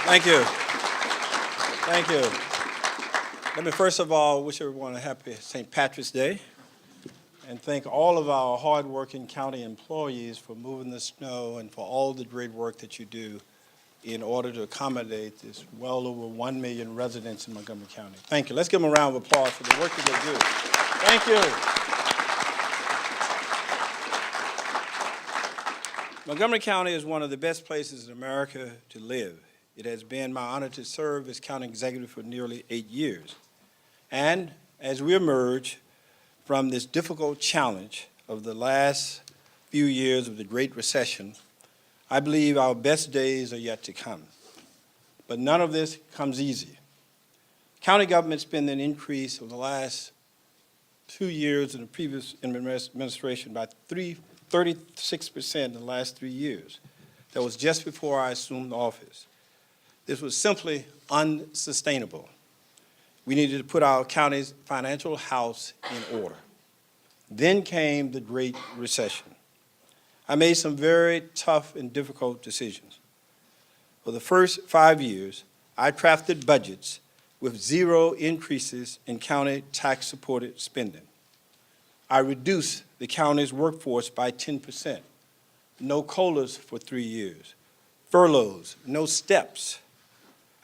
Thank you. Thank you. Let me first of all wish everyone a happy St. Patrick's Day and thank all of our hardworking county employees for moving the snow and for all the great work that you do in order to accommodate this well over 1 million residents in Montgomery County. Thank you. Let's give them a round of applause for the work that they do. Thank you. Montgomery County is one of the best places in America to live. It has been my honor to serve as county executive for nearly 8 years. And as we emerge from this difficult challenge of the last few years of the Great Recession, I believe our best days are yet to come. But none of this comes easy. County government spending increase over the last 2 years in the previous administration by 36% in the last 3 years. That was just before I assumed office. This was simply unsustainable. We needed to put our county's financial house in order. Then came the Great Recession. I made some very tough and difficult decisions. For the first 5 years, I crafted budgets with 0 increases in county tax-supported spending. I reduced the county's workforce by 10%. No COLAs for 3 years. Furloughs, no steps.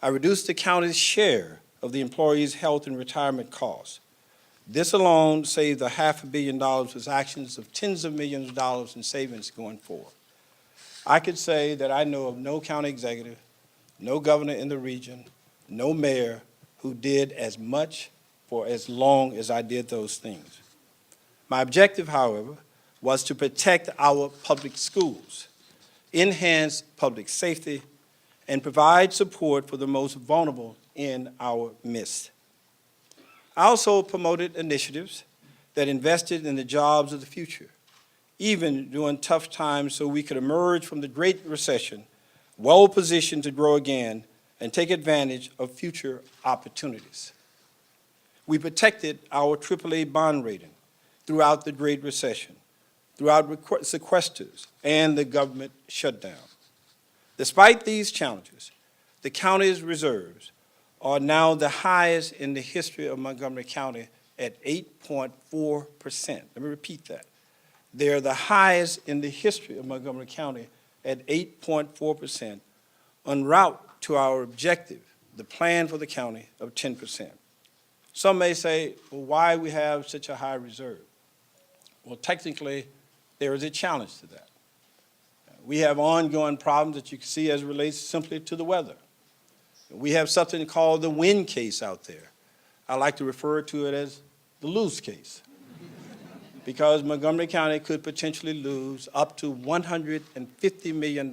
I reduced the county's share of the employees' health and retirement costs. This alone saved $500 million with actions of tens of millions of dollars in savings going forward. I could say that I know of no county executive, no governor in the region, no mayor who did as much for as long as I did those things. My objective, however, was to protect our public schools, enhance public safety, and provide support for the most vulnerable in our midst. I also promoted initiatives that invested in the jobs of the future, even during tough times, so we could emerge from the Great Recession well-positioned to grow again and take advantage of future opportunities. We protected our AAA bond rating throughout the Great Recession, throughout sequesters and the government shutdown. Despite these challenges, the county's reserves are now the highest in the history of Montgomery County at 8.4%. Let me repeat that. They're the highest in the history of Montgomery County at 8.4%, en route to our objective, the plan for the county of 10%. Some may say, well, why we have such a high reserve? Well, technically, there is a challenge to that. We have ongoing problems that you can see as it relates simply to the weather. We have something called the wind case out there. I like to refer to it as the lose case, because Montgomery County could potentially lose up to $150 million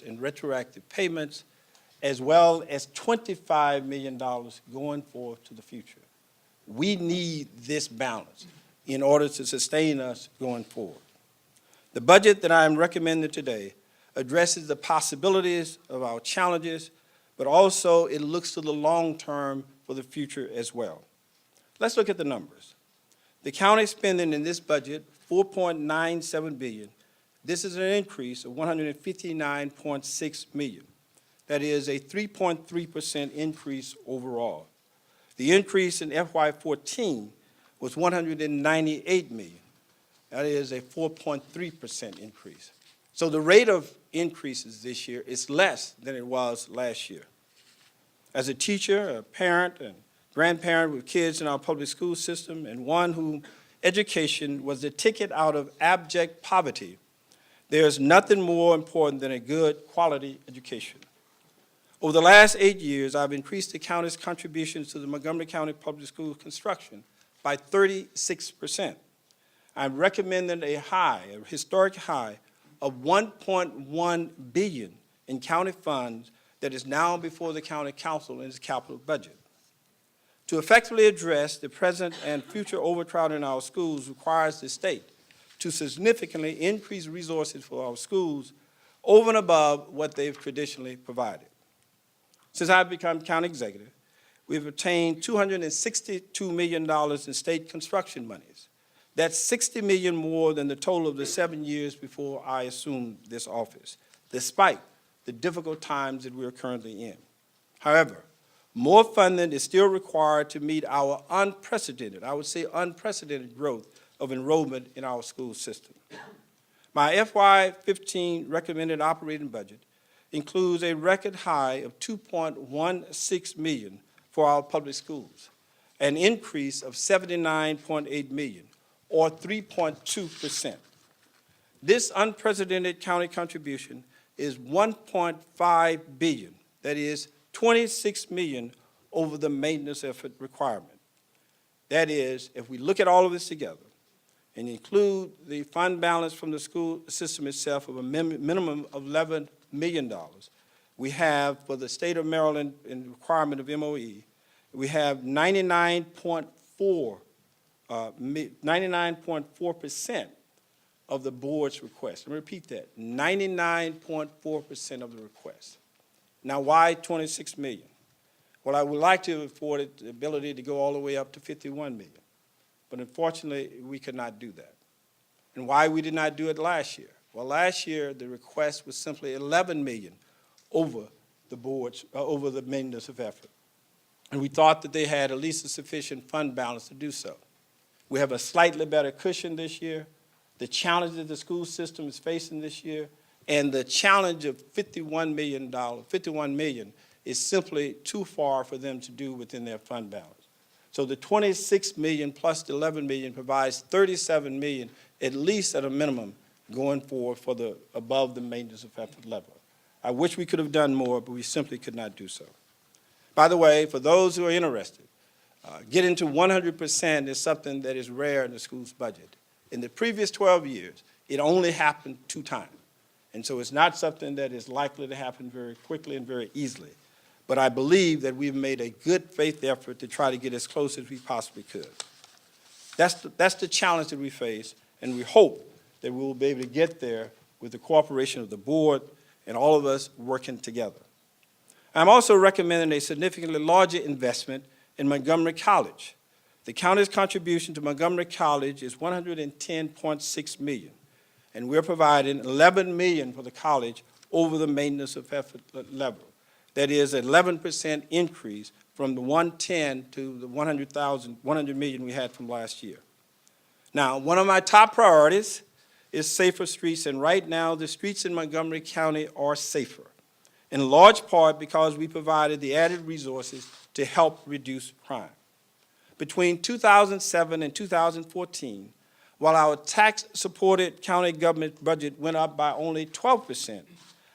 in retroactive payments, as well as $25 million going forward to the future. We need this balance in order to sustain us going forward. The budget that I am recommending today addresses the possibilities of our challenges, but also it looks to the long term for the future as well. Let's look at the numbers. The county spending in this budget, $4.97 billion. This is an increase of $159.6 million. That is a 3.3% increase overall. The increase in FY14 was $198 million. That is a 4.3% increase. So the rate of increases this year is less than it was last year. As a teacher, a parent, and grandparent with kids in our public school system, and one whom education was the ticket out of abject poverty, there is nothing more important than a good quality education. Over the last 8 years, I've increased the county's contributions to the Montgomery County Public Schools construction by 36%. I'm recommending a historic high of $1.1 billion in county funds that is now before the county council in its capital budget. To effectively address the present and future overcrowding in our schools requires the state to significantly increase resources for our schools over and above what they've traditionally provided. Since I've become county executive, we've obtained $262 million in state construction monies. That's $60 million more than the total of the 7 years before I assumed this office, despite the difficult times that we're currently in. However, more funding is still required to meet our unprecedented, I would say unprecedented growth of enrollment in our school system. My FY15 recommended operating budget includes a record high of $2.16 million for our public schools, an increase of $79.8 million, or 3.2%. This unprecedented county contribution is $1.5 billion, that is $26 million over the maintenance effort requirement. That is, if we look at all of this together and include the fund balance from the school system itself of a minimum of $11 million, we have, for the state of Maryland in requirement of MOE, we have 99.4% of the board's request. Let me repeat that, 99.4% of the request. Now, why 26 million? Well, I would like to afford it the ability to go all the way up to 51 million. But unfortunately, we could not do that. And why we did not do it last year? Well, last year, the request was simply 11 million over the board's, over the maintenance of effort. And we thought that they had at least a sufficient fund balance to do so. We have a slightly better cushion this year. The challenge that the school system is facing this year, and the challenge of $51 million is simply too far for them to do within their fund balance. So the 26 million plus the 11 million provides 37 million, at least at a minimum, going forward for the above the maintenance of effort level. I wish we could have done more, but we simply could not do so. By the way, for those who are interested, getting to 100% is something that is rare in the school's budget. In the previous 12 years, it only happened 2 times. And so it's not something that is likely to happen very quickly and very easily. But I believe that we've made a good faith effort to try to get as close as we possibly could. That's the challenge that we face, and we hope that we will be able to get there with the cooperation of the board and all of us working together. I'm also recommending a significantly larger investment in Montgomery College. The county's contribution to Montgomery College is $110.6 million, and we're providing $11 million for the college over the maintenance of effort level. That is an 11% increase from the 110 to the 100 million we had from last year. Now, one of my top priorities is safer streets, and right now the streets in Montgomery County are safer, in large part because we provided the added resources to help reduce crime. Between 2007 and 2014, while our tax-supported county government budget went up by only 12%,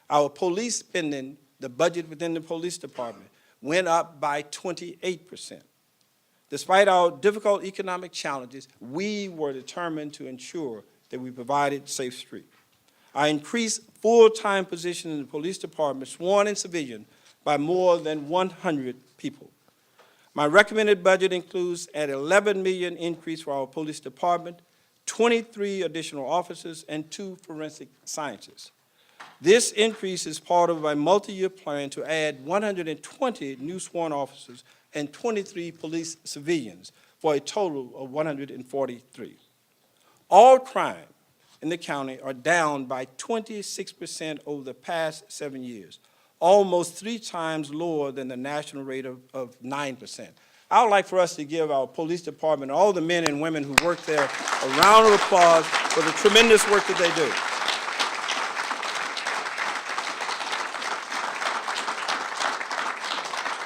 our police spending, the budget within the police department, went up by 28%. Despite our difficult economic challenges, we were determined to ensure that we provided safe streets. I increased full-time positions in the police department, sworn and civilian, by more than 100 people. My recommended budget includes an $11 million increase for our police department, 23 additional officers, and 2 forensic scientists. This increase is part of a multi-year plan to add 120 new sworn officers and 23 police civilians for a total of 143. All crime in the county are down by 26% over the past 7 years, almost 3 times lower than the national rate of 9%. I would like for us to give our police department, all the men and women who work there, a round of applause for the tremendous work that they do.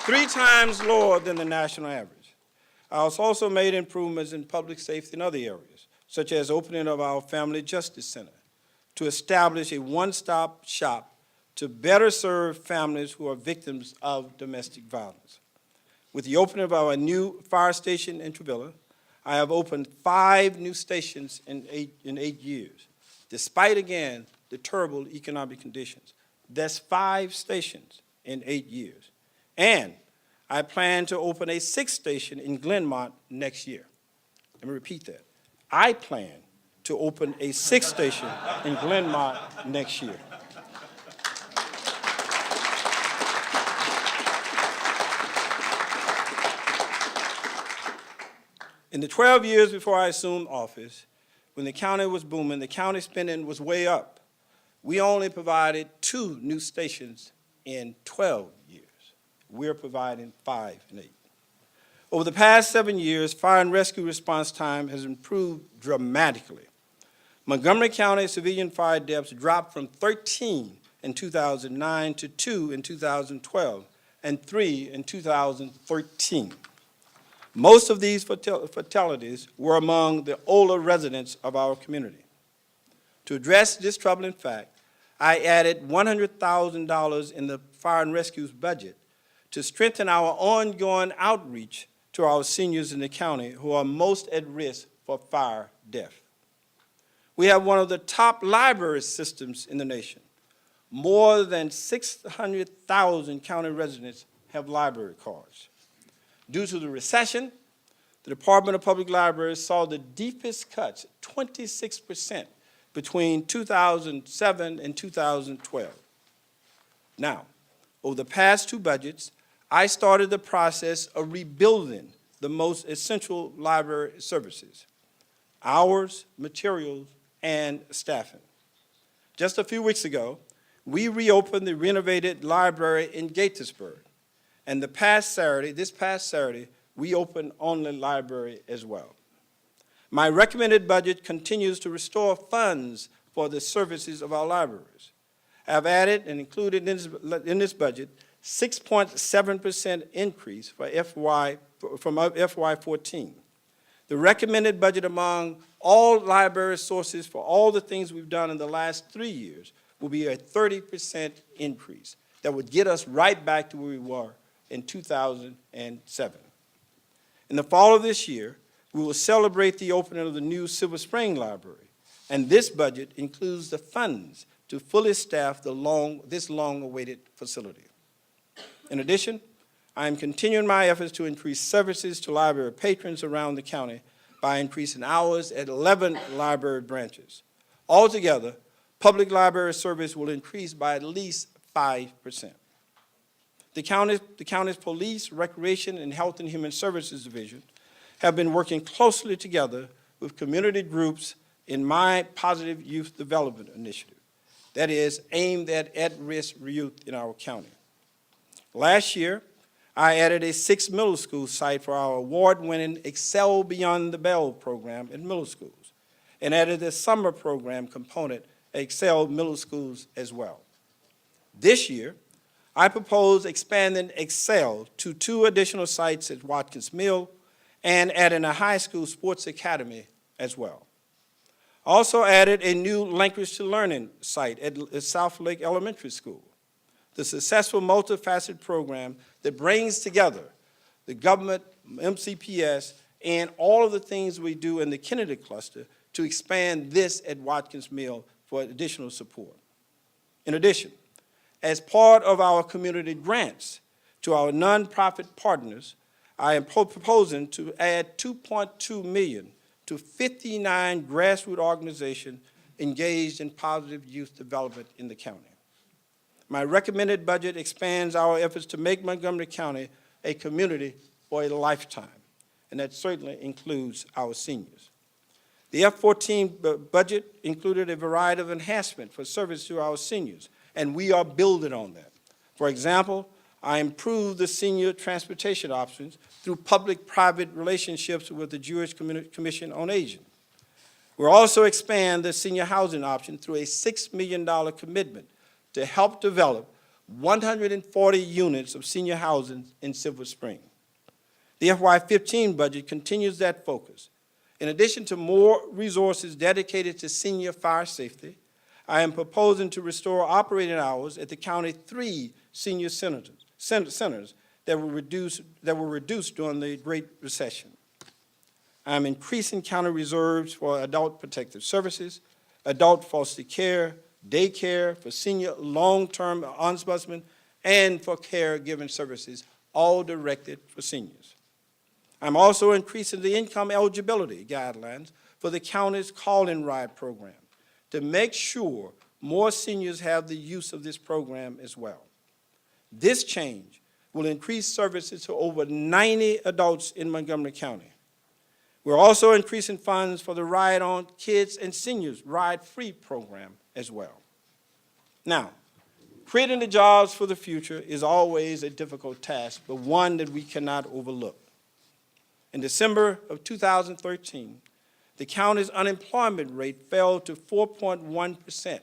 Three times lower than the national average. I also made improvements in public safety in other areas, such as opening of our Family Justice Center to establish a one-stop shop to better serve families who are victims of domestic violence. With the opening of our new fire station in Trevilla, I have opened 5 new stations in 8 years, despite, again, the terrible economic conditions. That's 5 stations in 8 years. And I plan to open a 6th station in Glenmont next year. Let me repeat that. I plan to open a 6th station in Glenmont next year. In the 12 years before I assumed office, when the county was booming, the county spending was way up. We only provided 2 new stations in 12 years. we're providing 5 and 8. Over the past 7 years, fire and rescue response time has improved dramatically. Montgomery County civilian fire deaths dropped from 13 in 2009 to 2 in 2012 and 3 in 2013. Most of these fatalities were among the older residents of our community. To address this troubling fact, I added $100,000 in the fire and rescue's budget to strengthen our ongoing outreach to our seniors in the county who are most at risk for fire death. We have one of the top library systems in the nation. More than 600,000 county residents have library cards. Due to the recession, the Department of Public Libraries saw the deepest cuts, 26%, between 2007 and 2012. Now, over the past 2 budgets, I started the process of rebuilding the most essential library services: hours, materials, and staffing. Just a few weeks ago, we reopened the renovated library in Gaithersburg, and this past Saturday, we opened Only Library as well. My recommended budget continues to restore funds for the services of our libraries. I've added and included in this budget 6.7% increase from FY14. The recommended budget among all library sources for all the things we've done in the last 3 years will be a 30% increase that would get us right back to where we were in 2007. In the fall of this year, we will celebrate the opening of the new Silver Spring Library, and this budget includes the funds to fully staff this long-awaited facility. In addition, I am continuing my efforts to increase services to library patrons around the county by increasing hours at 11 library branches. Altogether, public library service will increase by at least 5%. The county's Police, Recreation, and Health and Human Services Division have been working closely together with community groups in my Positive Youth Development Initiative, that is, aimed at risk youth in our county. Last year, I added a 6th middle school site for our award-winning Excel Beyond the Bell program in middle schools, and added a summer program component at Excel middle schools as well. This year, I propose expanding Excel to 2 additional sites at Watkins Mill and adding a high school sports academy as well. I also added a new Language to Learning site at South Lake Elementary School, the successful multifaceted program that brings together the government, MCPS, and all of the things we do in the Kennedy cluster to expand this at Watkins Mill for additional support. In addition, as part of our community grants to our nonprofit partners, I am proposing to add $2.2 million to 59 grassroots organizations engaged in positive youth development in the county. My recommended budget expands our efforts to make Montgomery County a community for a lifetime, and that certainly includes our seniors. The F14 budget included a variety of enhancements for service to our seniors, and we are building on that. For example, I improved the senior transportation options through public-private relationships with the Jewish Commission on Aging. We'll also expand the senior housing option through a $6 million commitment to help develop 140 units of senior housing in Silver Spring. The FY15 budget continues that focus. In addition to more resources dedicated to senior fire safety, I am proposing to restore operating hours at the county 3 senior centers that were reduced during the Great Recession. I am increasing county reserves for adult protective services, adult foster care, daycare, for senior long-term ombudsmen, and for caregiving services, all directed for seniors. I'm also increasing the income eligibility guidelines for the county's call-in ride program to make sure more seniors have the use of this program as well. This change will increase services to over 90 adults in Montgomery County. We're also increasing funds for the Ride On Kids and Seniors Ride Free program as well. Now, Creating the jobs for the future is always a difficult task, but one that we cannot overlook. In December of 2013, the county's unemployment rate fell to 4.1%,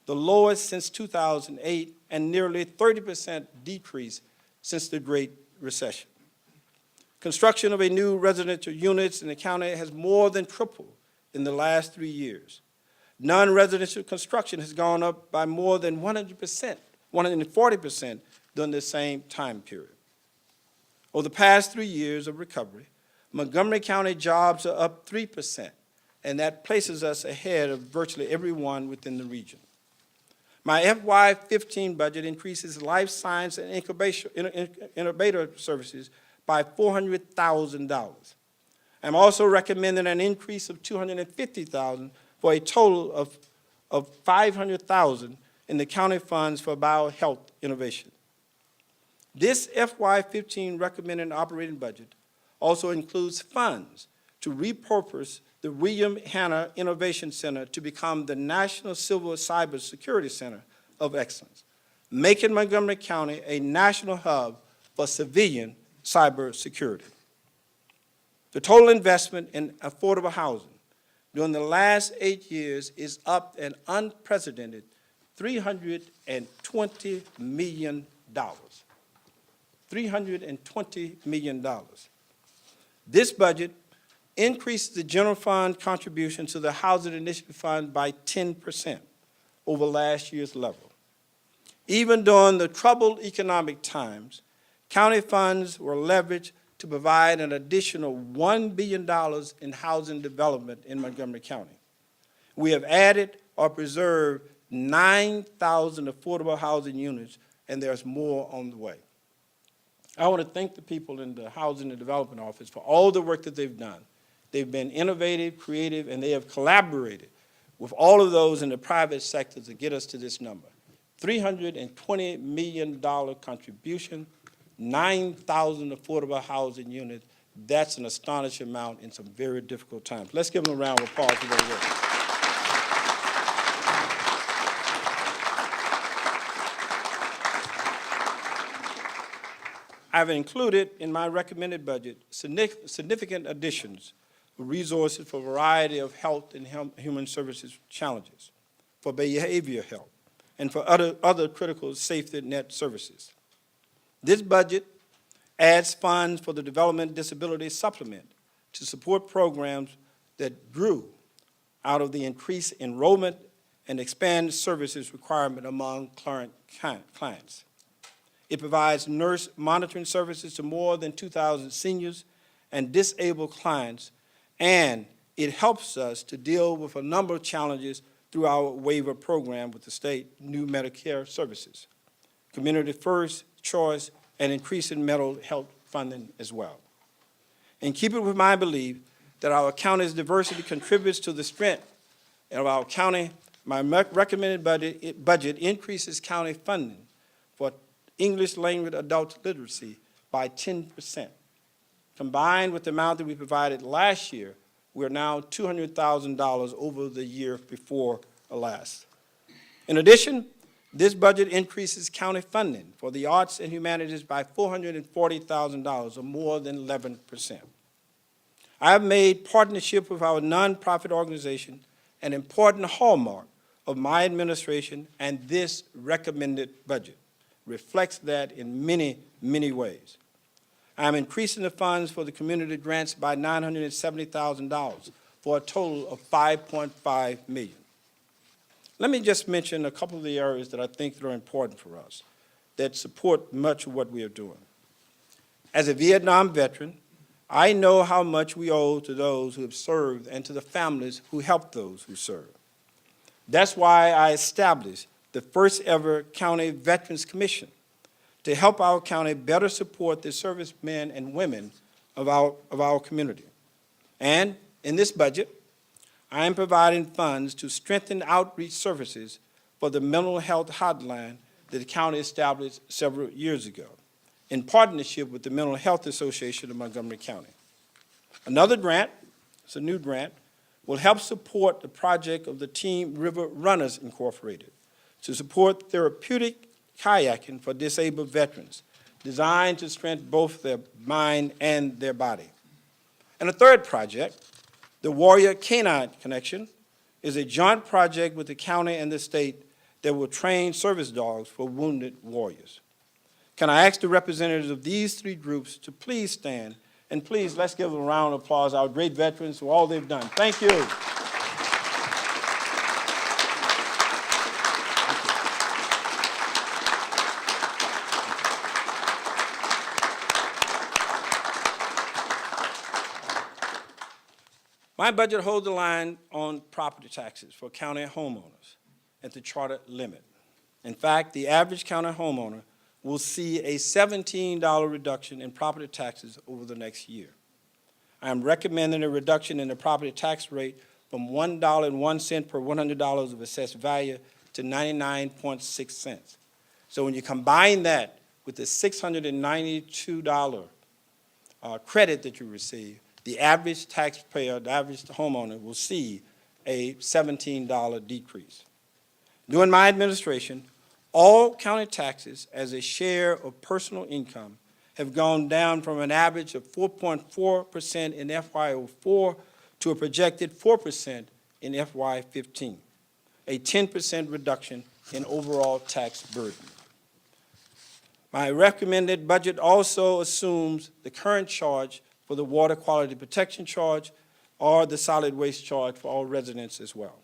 the lowest since 2008, and nearly 30% decrease since the Great Recession. Construction of a new residential units in the county has more than tripled in the last 3 years. Non-residential construction has gone up by more than 100%, 140% during the same time period. Over the past 3 years of recovery, Montgomery County jobs are up 3%, and that places us ahead of virtually everyone within the region. My FY15 budget increases life science and incubator services by $400,000. I'm also recommending an increase of $250,000 for a total of $500,000 in the county funds for biohealth innovation. This FY15 recommended operating budget also includes funds to repurpose the William Hanna Innovation Center to become the National Civil Cybersecurity Center of Excellence, making Montgomery County a national hub for civilian cybersecurity. The total investment in affordable housing during the last 8 years is up an unprecedented $320 million. $320 million. This budget increased the general fund contribution to the Housing Initiative Fund by 10% over last year's level. Even during the troubled economic times, county funds were leveraged to provide an additional $1 billion in housing development in Montgomery County. We have added or preserved 9,000 affordable housing units, and there's more on the way. I want to thank the people in the Housing and Development Office for all the work that they've done. They've been innovative, creative, and they have collaborated with all of those in the private sector to get us to this number. $320 million contribution, 9,000 affordable housing units. That's an astonishing amount in some very difficult times. Let's give them a round of applause for their work. I've included in my recommended budget significant additions of resources for a variety of health and human services challenges, for behavioral health, and for other critical safety net services. This budget adds funds for the Development Disability Supplement to support programs that grew out of the increased enrollment and expanded services requirement among current clients. It provides nurse monitoring services to more than 2,000 seniors and disabled clients, and it helps us to deal with a number of challenges through our waiver program with the state new Medicare services, community first choice, and increasing mental health funding as well. In keeping with my belief that our county's diversity contributes to the strength of our county, my recommended budget increases county funding for English language adult literacy by 10%. Combined with the amount that we provided last year, we're now $200,000 over the year before last. In addition, this budget increases county funding for the arts and humanities by $440,000, or more than 11%. I have made partnership with our nonprofit organization an important hallmark of my administration, and this recommended budget reflects that in many, many ways. I'm increasing the funds for the community grants by $970,000 for a total of $5.5 million. Let me just mention a couple of the areas that I think that are important for us that support much of what we are doing. As a Vietnam veteran, I know how much we owe to those who have served and to the families who helped those who served. That's why I established the first ever County Veterans Commission to help our county better support the servicemen and women of our community. And in this budget, I am providing funds to strengthen outreach services for the mental health hotline that the county established several years ago in partnership with the Mental Health Association of Montgomery County. Another grant, it's a new grant, will help support the project of the Team River Runners Incorporated to support therapeutic kayaking for disabled veterans, designed to strengthen both their mind and their body. And a third project, the Warrior Canine Connection, is a joint project with the county and the state that will train service dogs for wounded warriors. Can I ask the representatives of these three groups to please stand, and please, let's give a round of applause to our great veterans for all they've done. Thank you. My budget holds the line on property taxes for county homeowners at the charter limit. In fact, the average county homeowner will see a $17 reduction in property taxes over the next year. I am recommending a reduction in the property tax rate from $1.01 per $100 of assessed value to 99.6 cents. So when you combine that with the $692 credit that you receive, the average taxpayer, the average homeowner will see a $17 decrease. During my administration, all county taxes as a share of personal income have gone down from an average of 4.4% in FY04 to a projected 4% in FY15, a 10% reduction in overall tax burden. My recommended budget also assumes the current charge for the water quality protection charge or the solid waste charge for all residents as well.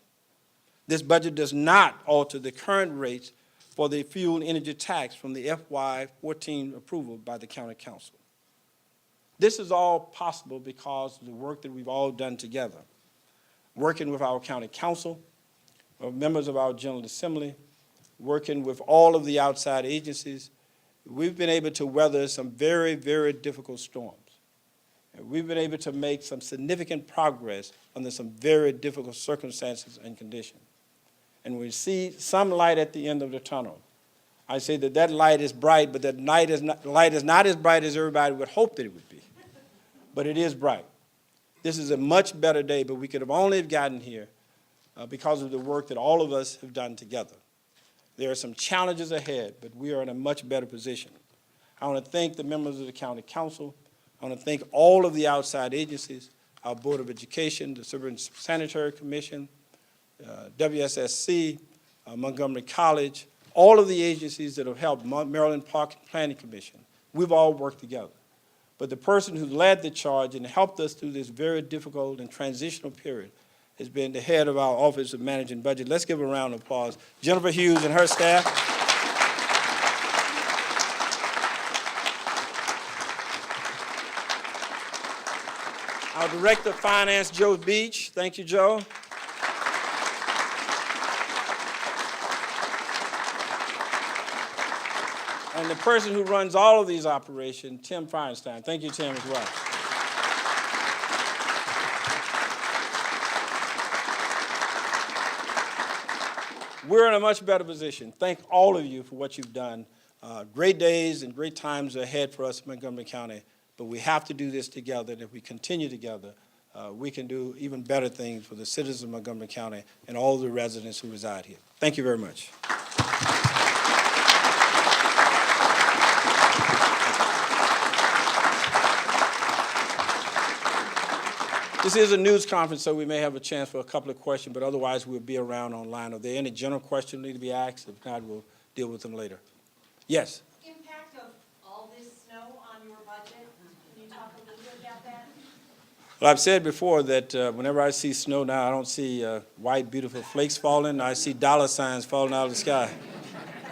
This budget does not alter the current rates for the fuel and energy tax from the FY14 approval by the County Council. This is all possible because of the work that we've all done together, working with our County Council, members of our General Assembly, working with all of the outside agencies. We've been able to weather some very, very difficult storms. We've been able to make some significant progress under some very difficult circumstances and conditions. And we see some light at the end of the tunnel. I say that that light is bright, but that light is not as bright as everybody would hope that it would be. But it is bright. This is a much better day, but we could have only gotten here because of the work that all of us have done together. There are some challenges ahead, but we are in a much better position. I want to thank the members of the County Council. I want to thank all of the outside agencies, our Board of Education, the Sanitary Commission, WSSC, Montgomery College, all of the agencies that have helped, Maryland Park and Planning Commission. We've all worked together. But the person who led the charge and helped us through this very difficult and transitional period has been the head of our Office of Managing Budget. Let's give a round of applause. Jennifer Hughes and her staff. Our Director of Finance, Joe Beach. Thank you, Joe. And the person who runs all of these operations, Tim Feinstein. Thank you, Tim, as well. We're in a much better position. Thank all of you for what you've done. Great days and great times ahead for us in Montgomery County. But we have to do this together, and if we continue together, we can do even better things for the citizens of Montgomery County and all the residents who reside here. Thank you very much. This is a news conference, so we may have a chance for a couple of questions, but otherwise we'll be around online. Are there any general questions that need to be asked? If not, we'll deal with them later. Yes? Impact of all this snow on your budget, can you talk a little bit about that? Well, I've said before that whenever I see snow now, I don't see white, beautiful flakes falling. I see dollar signs falling out of the sky.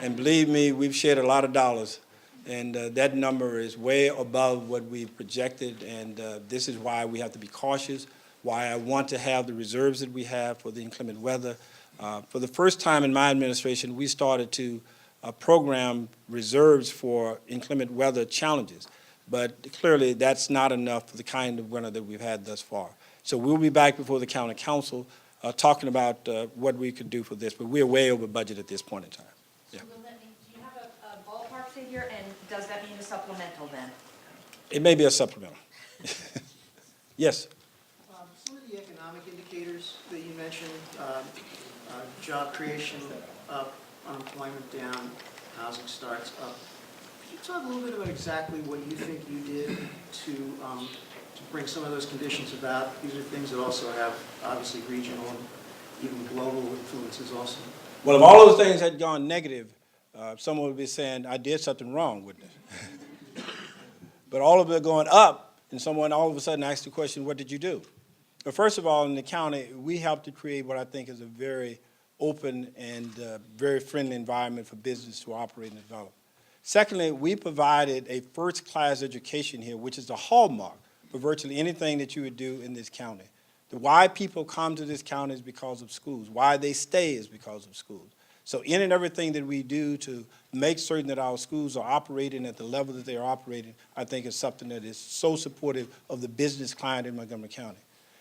And believe me, we've shed a lot of dollars. And that number is way above what we've projected. And this is why we have to be cautious, why I want to have the reserves that we have for the inclement weather. For the first time in my administration, we started to program reserves for inclement weather challenges. But clearly, that's not enough for the kind of winter that we've had thus far. So we'll be back before the County Council talking about what we could do for this. But we're way over budget at this point in time. Yeah. So do you have a ballpark figure, and does that mean a supplemental then? It may be a supplemental. Yes? Some of the economic indicators that you mentioned, job creation up, unemployment down, housing starts up. Could you talk a little bit about exactly what you think you did to bring some of those conditions about? These are things that also have obviously regional and even global influences also. Well, if all those things had gone negative, someone would be saying, I did something wrong, wouldn't it? But all of it going up, and someone all of a sudden asks the question, what did you do? But first of all, in the county, we helped to create what I think is a very open and very friendly environment for business to operate and develop. Secondly, we provided a first-class education here, which is the hallmark for virtually anything that you would do in this county. The why people come to this county is because of schools. Why they stay is because of schools. So in and everything that we do to make certain that our schools are operating at the level that they are operating, I think is something that is so supportive of the business climate in Montgomery County.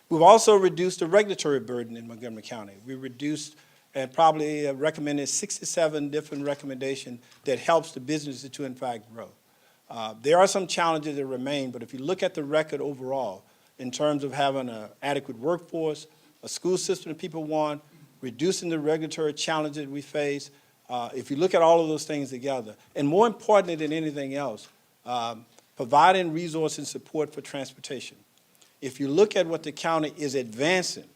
We've also reduced the regulatory burden in Montgomery County. We reduced and probably recommended 67 different recommendations that helps the businesses to in fact grow. There are some challenges that remain, but if you look at the record overall, in terms of having an adequate workforce, a school system that people want, reducing the regulatory challenges we face, if you look at all of those things together, and more importantly than anything else, providing resource and support for transportation. If you look at what the county is advancing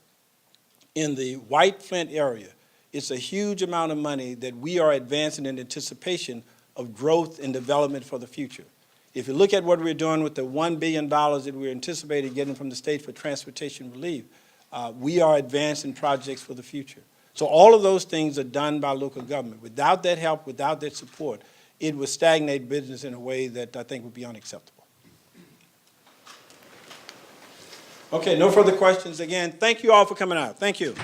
in the White Flint area, it's a huge amount of money that we are advancing in anticipation of growth and development for the future. If you look at what we're doing with the $1 billion that we're anticipating getting from the state for transportation relief, we are advancing projects for the future. So all of those things are done by local government. Without that help, without that support, it would stagnate business in a way that I think would be unacceptable. Okay, no further questions. Again, thank you all for coming out. Thank you.